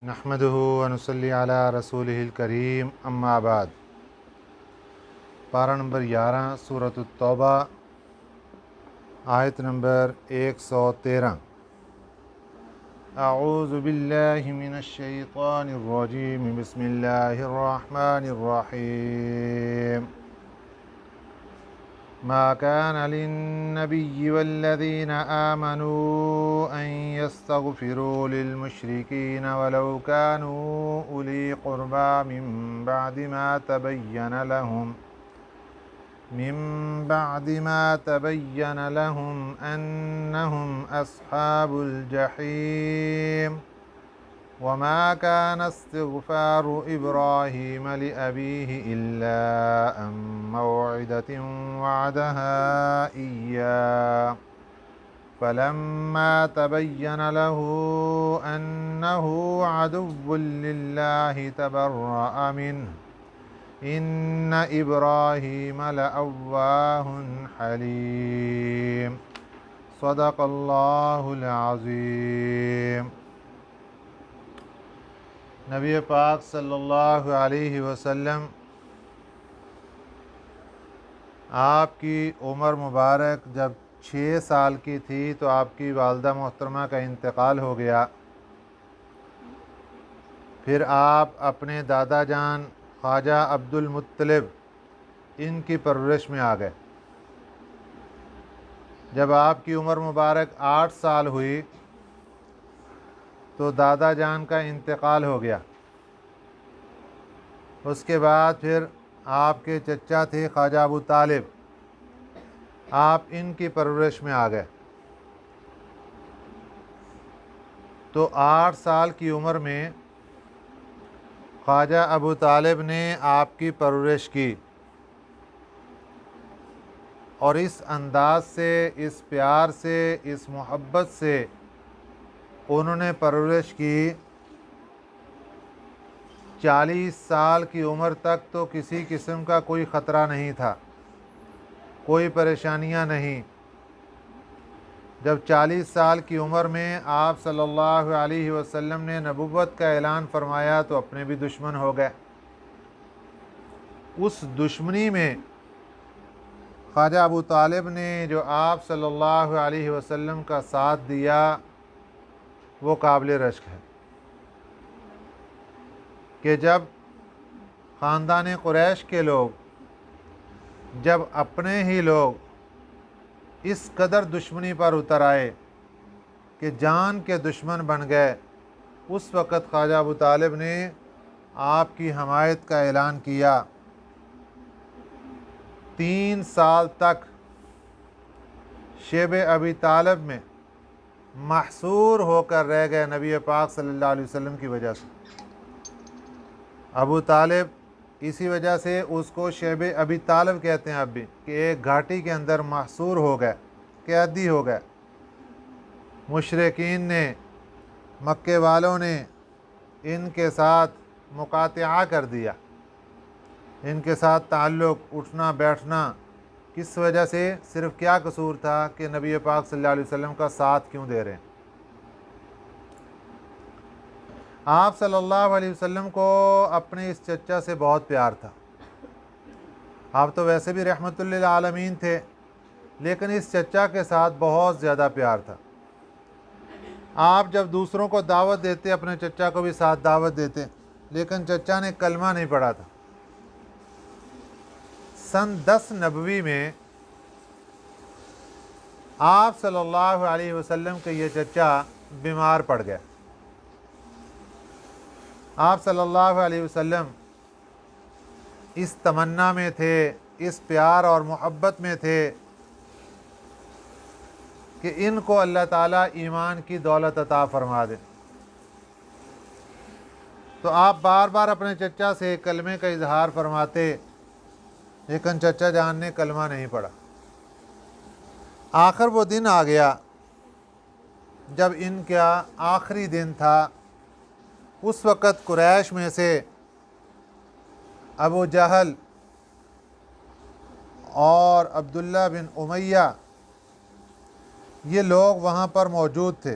نحمدہ ونصلی علی رسولہ الکریم اما بعد۔ پارہ نمبر 11 سورۃ التوبہ، آیت نمبر 113۔ اعوذ باللہ من الشیطان الرجیم، بسم اللہ الرحمن الرحیم۔ ما كان للنبي والذين آمنوا أن يستغفروا للمشركين ولو كانوا أولي قربى من بعد ما تبين لهم أنهم أصحاب الجحيم وما كان استغفار إبراهيم لأبيه إلا عن موعدة وعدها إياه فلما تبين له أنه عدو لله تبرأ منه إن إبراهيم لأواه حليم صدق اللہ العظیم۔ نبی پاک صلی اللہ علیہ وسلم آپ کی عمر مبارک جب 6 سال کی تھی تو آپ کی والدہ محترمہ کا انتقال ہو گیا۔ پھر آپ اپنے دادا جان خواجہ عبد المطلب ان کی پرورش میں آ گئے۔ جب آپ کی عمر مبارک 8 سال ہوئی تو دادا جان کا انتقال ہو گیا۔ اس کے بعد پھر آپ کے چچا تھے خواجہ ابو طالب، آپ ان کی پرورش میں آ گئے۔ تو 8 سال کی عمر میں خواجہ ابو طالب نے آپ کی پرورش کی، اور اس انداز سے، اس پیار سے، اس محبت سے انہوں نے پرورش کی۔ 40 سال کی عمر تک تو کسی قسم کا کوئی خطرہ نہیں تھا، کوئی پریشانیاں نہیں۔ جب 40 سال کی عمر میں آپ صلی اللہ علیہ وسلم نے نبوت کا اعلان فرمایا تو اپنے بھی دشمن ہو گئے۔ اس دشمنی میں خواجہ ابو طالب نے جو آپ صلی اللہ علیہ وسلم کا ساتھ دیا وہ قابل رشک ہے کہ جب خاندان قریش کے لوگ، جب اپنے ہی لوگ اس قدر دشمنی پر اتر آئے کہ جان کے دشمن بن گئے، اس وقت خواجہ ابو طالب نے آپ کی حمایت کا اعلان کیا۔ 3 سال تک شیب ابی طالب میں محصور ہو کر رہ گئے نبی پاک صلی اللہ علیہ وسلم کی وجہ سے۔ ابو طالب اسی وجہ سے اس کو شیب ابی طالب کہتے ہیں اب بھی، کہ ایک گھاٹی کے اندر محصور ہو گئے، قیدی ہو گئے۔ مشرکین نے، مکے والوں نے ان کے ساتھ مقاطعہ کر دیا، ان کے ساتھ تعلق، اٹھنا بیٹھنا۔ کس وجہ سے؟ صرف کیا قصور تھا کہ نبی پاک صلی اللہ علیہ وسلم کا ساتھ کیوں دے رہے ہیں۔ آپ صلی اللہ علیہ وسلم کو اپنے اس چچا سے بہت پیار تھا۔ آپ تو ویسے بھی رحمت للعالمین تھے، لیکن اس چچا کے ساتھ بہت زیادہ پیار تھا۔ آپ جب دوسروں کو دعوت دیتے اپنے چچا کو بھی ساتھ دعوت دیتے، لیکن چچا نے کلمہ نہیں پڑھا تھا۔ سن 10 نبوی میں آپ صلی اللہ علیہ وسلم کے یہ چچا بیمار پڑ گئے۔ آپ صلی اللہ علیہ وسلم اس تمنا میں تھے، اس پیار اور محبت میں تھے کہ ان کو اللہ تعالیٰ ایمان کی دولت عطا فرما دے۔ تو آپ بار بار اپنے چچا سے کلمے کا اظہار فرماتے، لیکن چچا جان نے کلمہ نہیں پڑھا۔ آخر وہ دن آ گیا جب ان کا آخری دن تھا۔ اس وقت قریش میں سے ابو جہل اور عبداللہ بن امیہ یہ لوگ وہاں پر موجود تھے۔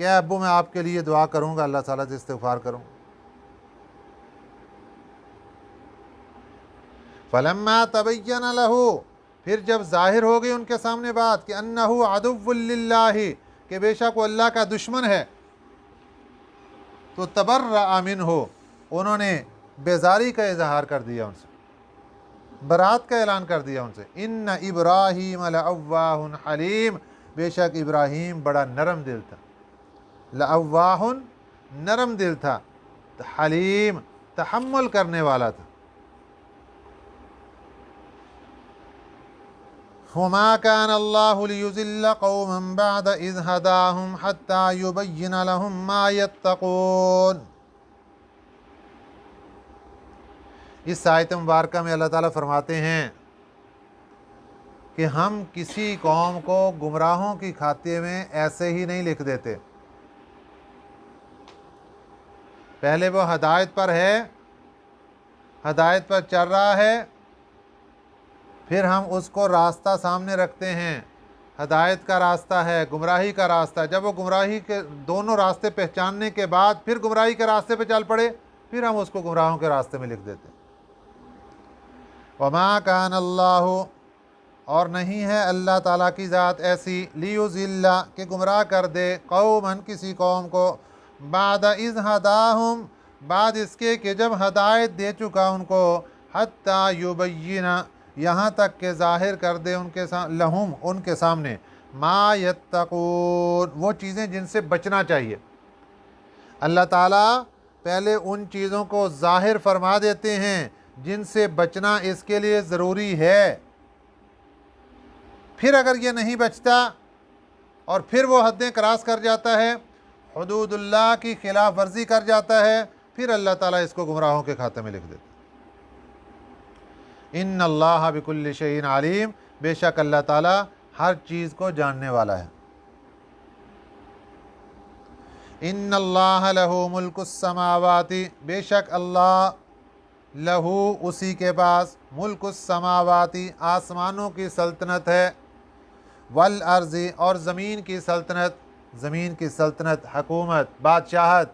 کہ اے ابو میں آپ کے لیے دعا کروں گا، اللہ تعالیٰ سے استغفار کروں گا۔ فلما تبین لہ، پھر جب ظاہر ہو گئی ان کے سامنے بات کہ انہ عدو للہ، کہ بے شک وہ اللہ کا دشمن ہے، تو تبرأ منہ، انہوں نے بیزاری کا اظہار کر دیا، ان سے برات کا اعلان کر دیا ان سے۔ ان ابراہیم لأواہ حلیم، بے شک ابراہیم بڑا نرم دل تھا، لأواہ نرم دل تھا، حلیم تحمل کرنے والا تھا۔ وما كان الله ليضل قوما بعد إذ هداهم حتى يبين لهم ما يتقون۔ اس آیت مبارکہ میں اللہ تعالیٰ فرماتے ہیں کہ ہم کسی قوم کو گمراہوں کی کھاتے میں ایسے ہی نہیں لکھ دیتے، پہلے وہ ہدایت پر ہے، ہدایت پر چل رہا ہے، پھر ہم اس کو راستہ سامنے رکھتے ہیں، ہدایت کا راستہ ہے، گمراہی کا راستہ، جب وہ گمراہی کے دونوں راستے پہچاننے کے بعد پھر گمراہی کے راستے پہ چل پڑے، پھر ہم اس کو گمراہوں کے راستے میں لکھ دیتے ہیں۔ وما کان اللہ، اور نہیں ہے اللہ تعالیٰ کی ذات ایسی، لیضل، کہ گمراہ کر دے، قوما کسی قوم کو، بعد اذ ہداہم، بعد اس کے کہ جب ہدایت دے چکا ان کو، حتی یبین، یہاں تک کہ ظاہر کر دے ان کے لہم، ان کے سامنے، ما یتقون، وہ چیزیں جن سے بچنا چاہیے۔ اللہ تعالیٰ پہلے ان چیزوں کو ظاہر فرما دیتے ہیں جن سے بچنا اس کے لیے ضروری ہے، پھر اگر یہ نہیں بچتا اور پھر وہ حدیں کراس کر جاتا ہے، حدود اللہ کی خلاف ورزی کر جاتا ہے، پھر اللہ تعالیٰ اس کو گمراہوں کے کھاتے میں لکھ دیتا ہے۔ ان اللہ بکل شیء علیم، بے شک اللہ تعالیٰ ہر چیز کو جاننے والا ہے۔ ان اللہ لہ ملک السماوات، بے شک اللہ لہو، اسی کے پاس، ملک السماوات، آسمانوں کی سلطنت ہے، والارض، اور زمین کی سلطنت، زمین کی سلطنت، حکومت، بادشاہت،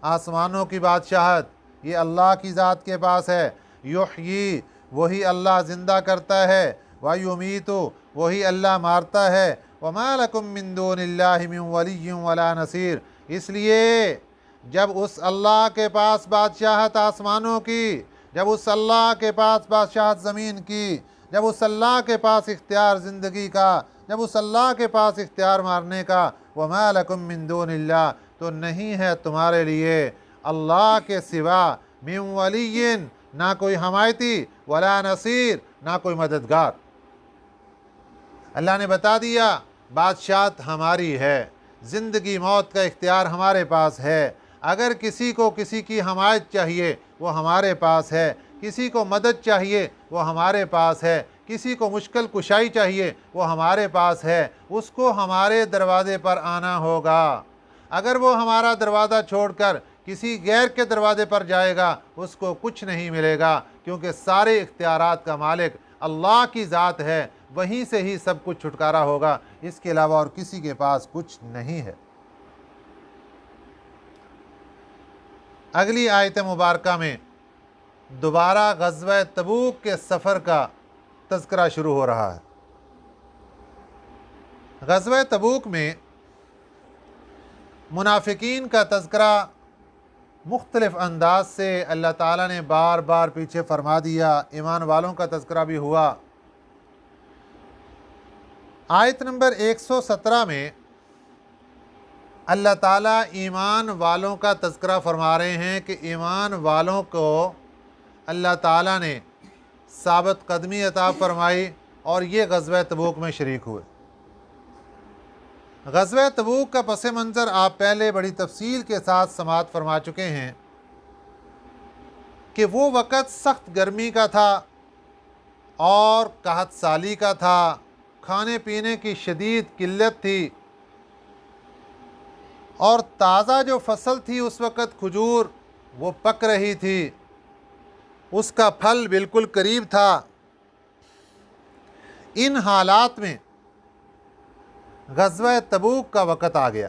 آسمانوں کی بادشاہت یہ اللہ کی ذات کے پاس ہے۔ یحیی، وہی اللہ زندہ کرتا ہے، ویمیت، وہی اللہ مارتا ہے، وما لکم من دون اللہ من ولی ولا نصیر، اس لیے جب اس اللہ کے پاس بادشاہت آسمانوں کی، جب اس اللہ کے پاس بادشاہت زمین کی، جب اس اللہ کے پاس اختیار زندگی کا، جب اس اللہ کے پاس اختیار مارنے کا، وما لکم من دون اللہ، تو نہیں ہے تمہارے لیے اللہ کے سوا، من ولی، نہ کوئی حمایتی، ولا نصیر، نہ کوئی مددگار۔ اللہ نے بتا دیا بادشاہت ہماری ہے، زندگی موت کا اختیار ہمارے پاس ہے، اگر کسی کو کسی کی حمایت چاہیے وہ ہمارے پاس ہے، کسی کو مدد چاہیے وہ ہمارے پاس ہے، کسی کو مشکل کشائی چاہیے وہ ہمارے پاس ہے، اس کو ہمارے دروازے پر آنا ہوگا۔ اگر وہ ہمارا دروازہ چھوڑ کر کسی غیر کے دروازے پر جائے گا اس کو کچھ نہیں ملے گا، کیونکہ سارے اختیارات کا مالک اللہ کی ذات ہے، وہیں سے ہی سب کچھ چھٹکارا ہوگا، اس کے علاوہ اور کسی کے پاس کچھ نہیں ہے۔ اگلی آیت مبارکہ میں دوبارہ غزوہ تبوک کے سفر کا تذکرہ شروع ہو رہا ہے۔ غزوہ تبوک میں منافقین کا تذکرہ مختلف انداز سے اللہ تعالیٰ نے بار بار پیچھے فرما دیا، ایمان والوں کا تذکرہ بھی ہوا۔ آیت نمبر 117 میں اللہ تعالیٰ ایمان والوں کا تذکرہ فرما رہے ہیں کہ ایمان والوں کو اللہ تعالیٰ نے ثابت قدمی عطا فرمائی اور یہ غزوہ تبوک میں شریک ہوئے۔ غزوہ تبوک کا پس منظر آپ پہلے بڑی تفصیل کے ساتھ سماعت فرما چکے ہیں کہ وہ وقت سخت گرمی کا تھا اور قحط سالی کا تھا، کھانے پینے کی شدید قلت تھی، اور تازہ جو فصل تھی اس وقت کھجور وہ پک رہی تھی، اس کا پھل بالکل قریب تھا۔ ان حالات میں غزوہ تبوک کا وقت آ گیا۔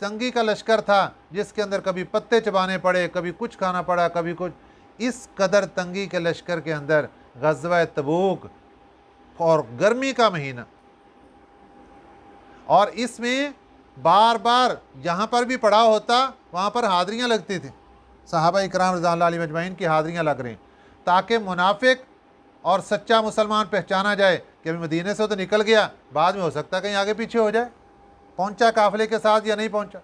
تنگی کا لشکر تھا جس کے اندر کبھی پتے چبانے پڑے، کبھی کچھ کھانا پڑا، کبھی کچھ، اس قدر تنگی کے لشکر کے اندر غزوہ تبوک اور گرمی کا مہینہ، اور اس میں بار بار جہاں پر بھی پڑاؤ ہوتا وہاں پر حاضریاں لگتی تھیں، صحابہ اکرام رضوان اللہ علیہم اجمعین کی حاضریاں لگ رہی ہیں تاکہ منافق اور سچا مسلمان پہچانا جائے کہ ابھی مدینے سے تو نکل گیا، بعد میں ہو سکتا ہے کہیں آگے پیچھے ہو جائے، پہنچا قافلے کے ساتھ یا نہیں پہنچا۔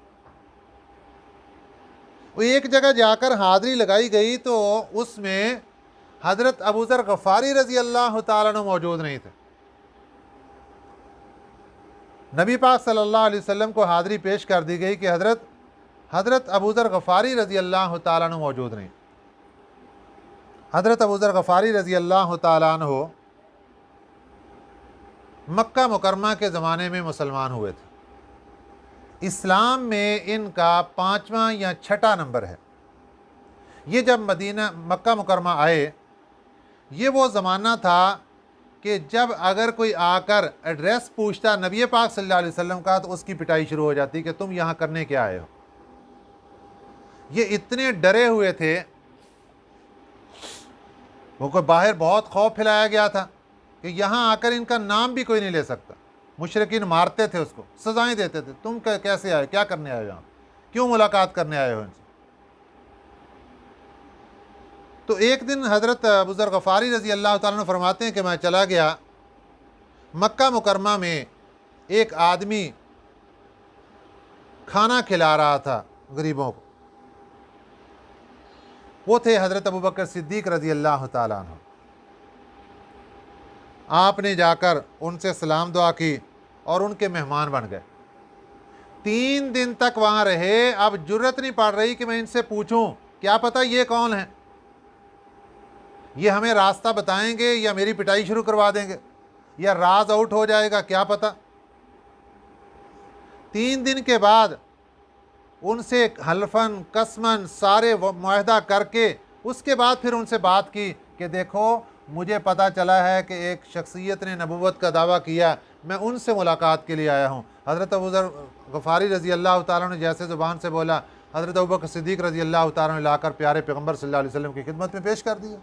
وہ ایک جگہ جا کر حاضری لگائی گئی تو اس میں حضرت ابوذر غفاری رضی اللہ تعالیٰ عنہ موجود نہیں تھے۔ نبی پاک صلی اللہ علیہ وسلم کو حاضری پیش کر دی گئی کہ حضرت ابوذر غفاری رضی اللہ تعالیٰ عنہ موجود نہیں۔ حضرت ابوذر غفاری رضی اللہ تعالیٰ عنہ مکہ مکرمہ کے زمانے میں مسلمان ہوئے تھے۔ اسلام میں ان کا 5واں یا 6واں نمبر ہے۔ یہ جب مکہ مکرمہ آئے، یہ وہ زمانہ تھا کہ جب اگر کوئی آ کر ایڈریس پوچھتا نبی پاک صلی اللہ علیہ وسلم کا تو اس کی پٹائی شروع ہو جاتی کہ تم یہاں کرنے کیا آئے ہو۔ یہ اتنے ڈرے ہوئے تھے، وہ کوئی باہر بہت خوف پھیلایا گیا تھا کہ یہاں آ کر ان کا نام بھی کوئی نہیں لے سکتا۔ مشرکین مارتے تھے اس کو، سزائیں دیتے تھے، تم کیسے آئے، کیا کرنے آئے ہو یہاں، کیوں ملاقات کرنے آئے ہو ان سے۔ تو ایک دن حضرت ابوذر غفاری رضی اللہ تعالیٰ عنہ فرماتے ہیں کہ میں چلا گیا مکہ مکرمہ میں، ایک آدمی کھانا کھلا رہا تھا غریبوں کو، وہ تھے حضرت ابوبکر صدیق رضی اللہ تعالیٰ عنہ۔ آپ نے جا کر ان سے سلام دعا کی اور ان کے مہمان بن گئے۔ 3 دن تک وہاں رہے، اب جرت نہیں پڑ رہی کہ میں ان سے پوچھوں کیا پتہ یہ کون ہیں، یہ ہمیں راستہ بتائیں گے یا میری پٹائی شروع کروا دیں گے یا راز آؤٹ ہو جائے گا، کیا پتہ۔ 3 دن کے بعد ان سے حلفاً قسماً سارے معاہدہ کر کے اس کے بعد پھر ان سے بات کی کہ دیکھو مجھے پتہ چلا ہے کہ ایک شخصیت نے نبوت کا دعویٰ کیا، میں ان سے ملاقات کے لیے آیا ہوں۔ حضرت ابوذر غفاری رضی اللہ تعالیٰ نے جیسے زبان سے بولا، حضرت ابوبکر صدیق رضی اللہ تعالیٰ نے لا کر پیارے پیغمبر صلی اللہ علیہ وسلم کی خدمت میں پیش کر دیا۔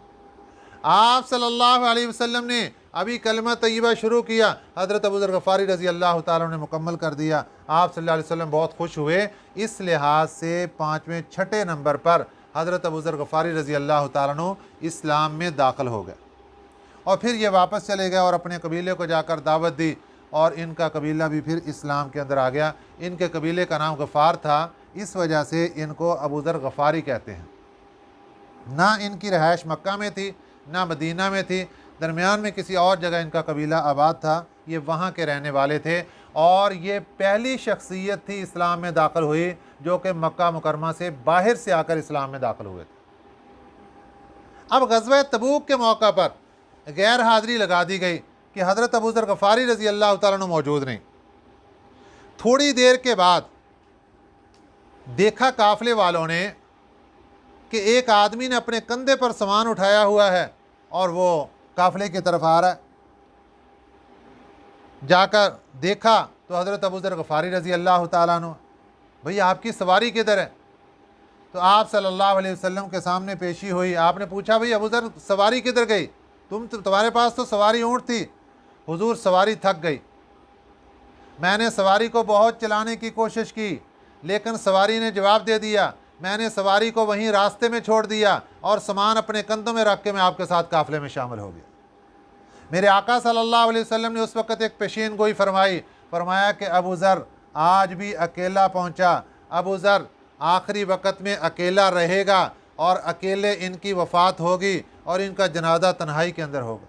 آپ صلی اللہ علیہ وسلم نے ابھی کلمہ طیبہ شروع کیا، حضرت ابوذر غفاری رضی اللہ تعالیٰ نے مکمل کر دیا۔ آپ صلی اللہ علیہ وسلم بہت خوش ہوئے، اس لحاظ سے 5ویں 6ٹھے نمبر پر حضرت ابوذر غفاری رضی اللہ تعالیٰ عنہ اسلام میں داخل ہو گئے، اور پھر یہ واپس چلے گئے اور اپنے قبیلے کو جا کر دعوت دی، اور ان کا قبیلہ بھی پھر اسلام کے اندر آ گیا۔ ان کے قبیلے کا نام غفار تھا، اس وجہ سے ان کو ابوذر غفاری کہتے ہیں۔ نہ ان کی رہائش مکہ میں تھی نہ مدینہ میں تھی، درمیان میں کسی اور جگہ ان کا قبیلہ آباد تھا، یہ وہاں کے رہنے والے تھے، اور یہ پہلی شخصیت تھی اسلام میں داخل ہوئی جو کہ مکہ مکرمہ سے باہر سے آ کر اسلام میں داخل ہوئے تھے۔ اب غزوہ تبوک کے موقع پر غیر حاضری لگا دی گئی کہ حضرت ابوذر غفاری رضی اللہ تعالیٰ عنہ موجود نہیں۔ تھوڑی دیر کے بعد دیکھا قافلے والوں نے کہ ایک آدمی نے اپنے کندھے پر سامان اٹھایا ہوا ہے اور وہ قافلے کی طرف آ رہا ہے۔ جا کر دیکھا تو حضرت ابوذر غفاری رضی اللہ تعالیٰ عنہ، بھئی آپ کی سواری کدھر ہے؟ تو آپ صلی اللہ علیہ وسلم کے سامنے پیشی ہوئی۔ آپ نے پوچھا بھئی ابوذر سواری کدھر گئی؟ تمہارے پاس تو سواری اونٹ تھی۔ حضور سواری تھک گئی، میں نے سواری کو بہت چلانے کی کوشش کی لیکن سواری نے جواب دے دیا، میں نے سواری کو وہیں راستے میں چھوڑ دیا اور سامان اپنے کندھوں میں رکھ کے میں آپ کے ساتھ قافلے میں شامل ہو گیا۔ میرے آقا صلی اللہ علیہ وسلم نے اس وقت ایک پیشین گوئی فرمایا کہ ابوذر آج بھی اکیلا پہنچا، ابوذر آخری وقت میں اکیلا رہے گا اور اکیلے ان کی وفات ہوگی اور ان کا جنازہ تنہائی کے اندر ہوگا۔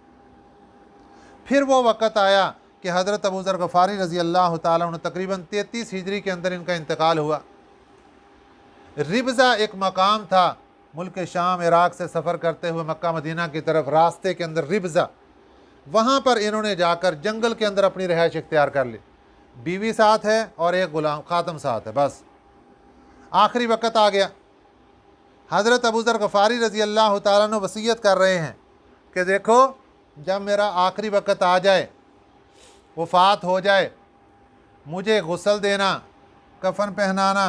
پھر وہ وقت آیا کہ حضرت ابوذر غفاری رضی اللہ تعالیٰ عنہ تقریباً 33 ہجری کے اندر ان کا انتقال ہوا۔ ربضہ ایک مقام تھا، ملک شام عراق سے سفر کرتے ہوئے مکہ مدینہ کی طرف راستے کے اندر ربضہ، وہاں پر انہوں نے جا کر جنگل کے اندر اپنی رہائش اختیار کر لی، بیوی ساتھ ہے اور ایک غلام خاتم ساتھ ہے، بس آخری وقت آ گیا۔ حضرت ابوذر غفاری رضی اللہ تعالیٰ عنہ وصیت کر رہے ہیں کہ دیکھو جب میرا آخری وقت آ جائے، وفات ہو جائے، مجھے غسل دینا، کفن پہنانا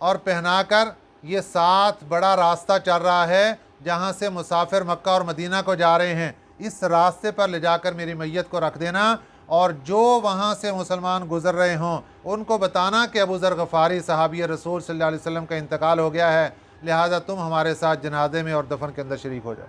اور پہنا کر یہ ساتھ بڑا راستہ چل رہا ہے جہاں سے مسافر مکہ اور مدینہ کو جا رہے ہیں، اس راستے پر لے جا کر میری میت کو رکھ دینا، اور جو وہاں سے مسلمان گزر رہے ہوں ان کو بتانا کہ ابو ذر غفاری صحابی رسول صلی اللہ علیہ وسلم کا انتقال ہو گیا ہے، لہٰذا تم ہمارے ساتھ جنازے میں اور دفن کے اندر شریک ہو جاؤ۔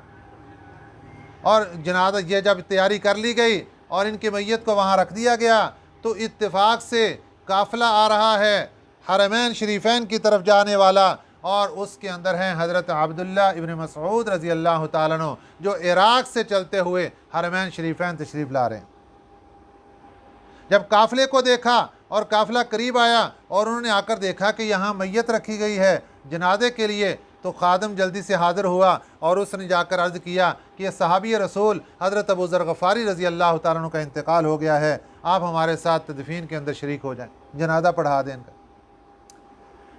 اور جنازہ یہ جب تیاری کر لی گئی اور ان کی میت کو وہاں رکھ دیا گیا تو اتفاق سے قافلہ آ رہا ہے حرمین شریفین کی طرف جانے والا، اور اس کے اندر ہیں حضرت عبداللہ ابن مسعود رضی اللہ تعالیٰ عنہ جو عراق سے چلتے ہوئے حرمین شریفین تشریف لا رہے ہیں۔ جب قافلے کو دیکھا اور قافلہ قریب آیا اور انہوں نے آ کر دیکھا کہ یہاں میت رکھی گئی ہے جنازے کے لیے، تو خادم جلدی سے حاضر ہوا اور اس نے جا کر عرض کیا کہ یہ صحابی رسول حضرت ابو ذر غفاری رضی اللہ تعالیٰ عنہ کا انتقال ہو گیا ہے، آپ ہمارے ساتھ تدفین کے اندر شریک ہو جائیں، جنازہ پڑھا دیں ان کا۔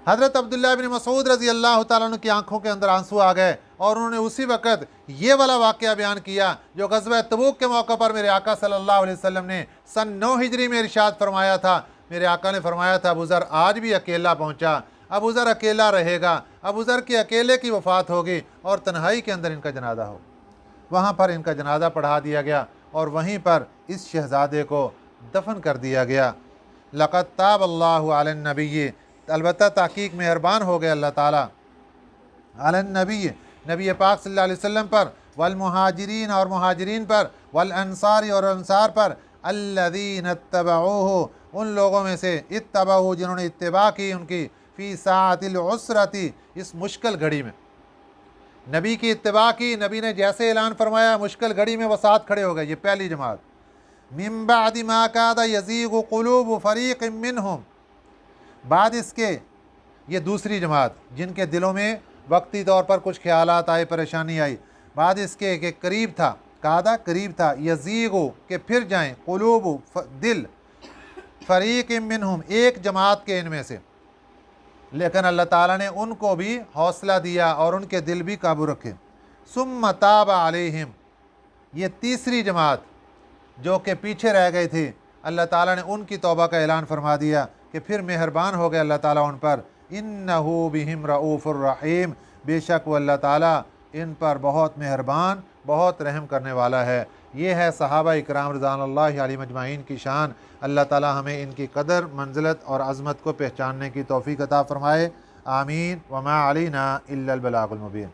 حضرت عبداللہ بن مسعود رضی اللہ تعالیٰ عنہ کی آنکھوں کے اندر آنسو آ گئے اور انہوں نے اسی وقت یہ والا واقعہ بیان کیا جو غزوہ تبوک کے موقع پر میرے آقا صلی اللہ علیہ وسلم نے سن 9 ہجری میں ارشاد فرمایا تھا۔ میرے آقا نے فرمایا تھا ابو ذر آج بھی اکیلا پہنچا، ابو ذر اکیلا رہے گا، ابو ذر کے اکیلے کی وفات ہوگی اور تنہائی کے اندر ان کا جنازہ ہو۔ وہاں پر ان کا جنازہ پڑھا دیا گیا اور وہیں پر اس شہزادے کو دفن کر دیا گیا۔ لقد تاب اللہ علی النبی، البتہ تحقیق مہربان ہو گئے اللہ تعالیٰ علی النبی، نبی پاک صلی اللہ علیہ وسلم پر، والمہاجرین اور مہاجرین پر، والانصار اور انصار پر، الذین اتبعوہ ان لوگوں میں سے، اتبعوہ جنہوں نے اتباع کی ان کی، فی ساعۃ العسرۃ اس مشکل گھڑی میں نبی کی اتباع کی۔ نبی نے جیسے اعلان فرمایا مشکل گھڑی میں وہ ساتھ کھڑے ہو گئے، یہ پہلی جماعت۔ من بعد ما کاد یزیغ قلوب فریق منہم، بعد اس کے یہ دوسری جماعت جن کے دلوں میں وقتی طور پر کچھ خیالات آئے، پریشانی آئی، بعد اس کے کہ قریب تھا، کادا قریب تھا، یزیغو کہ پھر جائیں، قلوب دل، فریق منہم ایک جماعت کے ان میں سے، لیکن اللہ تعالیٰ نے ان کو بھی حوصلہ دیا اور ان کے دل بھی قابو رکھے۔ ثم تاب علیہم یہ تیسری جماعت جو کہ پیچھے رہ گئی تھی، اللہ تعالیٰ نے ان کی توبہ کا اعلان فرما دیا کہ پھر مہربان ہو گئے اللہ تعالیٰ ان پر۔ انہ بہم رؤوف الرحیم، بے شک وہ اللہ تعالیٰ ان پر بہت مہربان بہت رحم کرنے والا ہے۔ یہ ہے صحابہ اکرام رضوان اللہ علیہم اجمعین کی شان۔ اللہ تعالیٰ ہمیں ان کی قدر منزلت اور عظمت کو پہچاننے کی توفیق عطا فرمائے، آمین۔ وما علینا الا البلاغ المبین۔